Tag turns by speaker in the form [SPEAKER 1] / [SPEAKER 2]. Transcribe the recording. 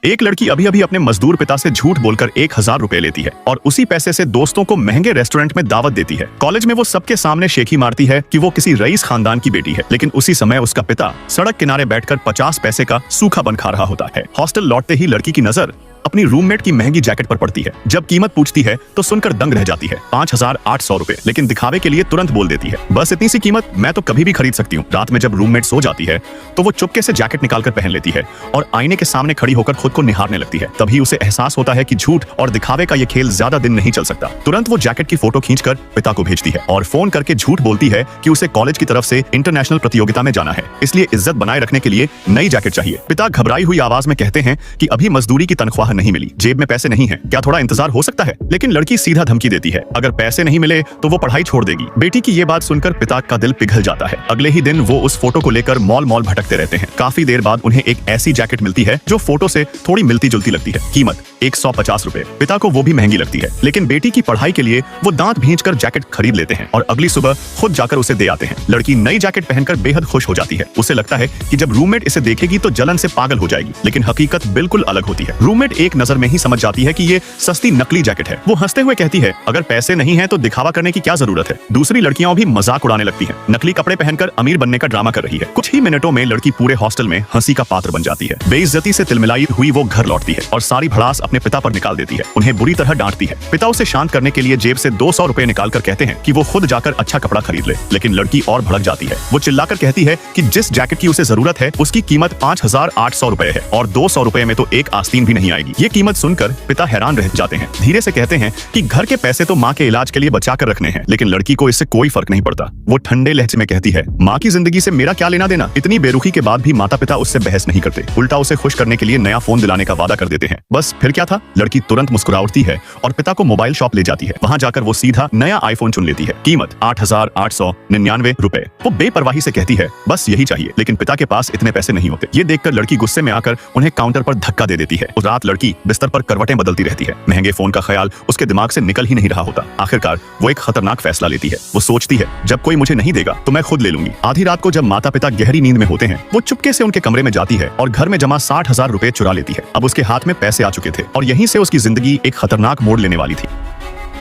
[SPEAKER 1] एक लड़की अभी अभी अपने मजदूर पिता से झूठ बोलकर 1000 रुपए लेती है और उसी पैसे से दोस्तों को महंगे रेस्टोरेंट में दावत देती है। कॉलेज में वो सबके सामने शेखी मारती है कि वो किसी रईस खानदान की बेटी है, लेकिन उसी समय उसका पिता सड़क किनारे बैठकर 50 पैसे का सूखा बन खा रहा होता है। हॉस्टल लौटते ही लड़की की नजर अपनी रूममेट की महंगी जैकेट पर पड़ती है। जब कीमत पूछती है तो सुनकर दंग रह जाती है। 5800 रुपए, लेकिन दिखावे के लिए तुरंत बोल देती है, बस इतनी सी कीमत, मैं तो कभी भी खरीद सकती हूँ। रात में जब रूममेट सो जाती है तो वो चुपके से जैकेट निकालकर पहन लेती है और आईने के सामने खड़ी होकर खुद को निहारने लगती है। तभी उसे एहसास होता है कि झूठ और दिखावे का ये खेल ज्यादा दिन नहीं चल सकता। तुरंत वो जैकेट की फोटो खींचकर पिता को भेजती है और फोन करके झूठ बोलती है कि उसे कॉलेज की तरफ से इंटरनेशनल प्रतियोगिता में जाना है, इसलिए इज्जत बनाए रखने के लिए नई जैकेट चाहिए। पिता घबराई हुई आवाज में कहते हैं कि अभी मजदूरी की तनख्वाह नहीं मिली, जेब में पैसे नहीं हैं, क्या थोड़ा इंतजार हो सकता है? लेकिन लड़की सीधा धमकी देती है, अगर पैसे नहीं मिले तो वो पढ़ाई छोड़ देगी। बेटी की ये बात सुनकर पिता का दिल पिघल जाता है। अगले ही दिन वो उस फोटो को लेकर मॉल भटकते रहते हैं। काफी देर बाद उन्हें एक ऐसी जैकेट मिलती है जो फोटो से थोड़ी मिलती जुलती लगती है। कीमत 150 रुपए। पिता को वो भी महंगी लगती है, लेकिन बेटी की पढ़ाई के लिए वो दांत भींचकर जैकेट खरीद लेते हैं और अगली सुबह खुद जाकर उसे दे आते हैं। लड़की नई जैकेट पहनकर बेहद खुश हो जाती है। उसे लगता है कि जब रूममेट इसे देखेगी तो जलन से पागल हो जाएगी, लेकिन हकीकत बिल्कुल अलग होती है। रूममेट एक नजर में ही समझ जाती है कि ये सस्ती नकली जैकेट है। वो हंसते हुए कहती है, अगर पैसे नहीं है तो दिखावा करने की क्या जरूरत है? दूसरी लड़कियां भी मजाक उड़ाने लगती हैं। नकली कपड़े पहनकर अमीर बनने का ड्रामा कर रही है। कुछ ही मिनटों में लड़की पूरे हॉस्टल में हंसी का पात्र बन जाती है। बेइज्जती से तिलमिलाई हुई वो घर लौटती है और सारी भड़ास अपने पिता पर निकाल देती है। उन्हें बुरी तरह डांटती है। पिता उसे शांत करने के लिए जेब से 200 रुपए निकालकर कहते हैं कि वो खुद जाकर अच्छा कपड़ा खरीद ले, लेकिन लड़की और भड़क जाती है। वो चिल्लाकर कहती है कि जिस जैकेट की उसे जरूरत है उसकी कीमत 5800 रुपए है और 200 रुपए में तो एक आस्तीन भी नहीं आएगी। ये कीमत सुनकर पिता हैरान रह जाते हैं। धीरे से कहते हैं कि घर के पैसे तो माँ के इलाज के लिए बचा कर रखने हैं, लेकिन लड़की को इससे कोई फर्क नहीं पड़ता। वो ठंडे लहजे में कहती है, माँ की जिंदगी से मेरा क्या लेना देना? इतनी बेरुखी के बाद भी माता पिता उससे बहस नहीं करते, उल्टा उसे खुश करने के लिए नया फोन दिलाने का वादा कर देते हैं। बस फिर क्या था? लड़की तुरंत मुस्कुरा उठती है और पिता को मोबाइल शॉप ले जाती है। वहाँ जाकर वो सीधा नया आईफोन चुन लेती है। कीमत 8899 रुपए। वो बेपरवाही से कहती है, बस यही चाहिए, लेकिन पिता के पास इतने पैसे नहीं होते। ये देखकर लड़की गुस्से में आकर उन्हें काउंटर पर धक्का दे देती है। उस रात लड़की बिस्तर पर करवटें बदलती रहती है। महंगे फोन का ख्याल उसके दिमाग से निकल ही नहीं रहा होता। आखिरकार वो एक खतरनाक फैसला लेती है। वो सोचती है, जब कोई मुझे नहीं देगा तो मैं खुद ले लूंगी। आधी रात को जब माता पिता गहरी नींद में होते हैं, वो चुपके से उनके कमरे में जाती है और घर में जमा 60,000 रुपए चुरा लेती है। अब उसके हाथ में पैसे आ चुके थे और यहीं से उसकी जिंदगी एक खतरनाक मोड़ लेने वाली थी।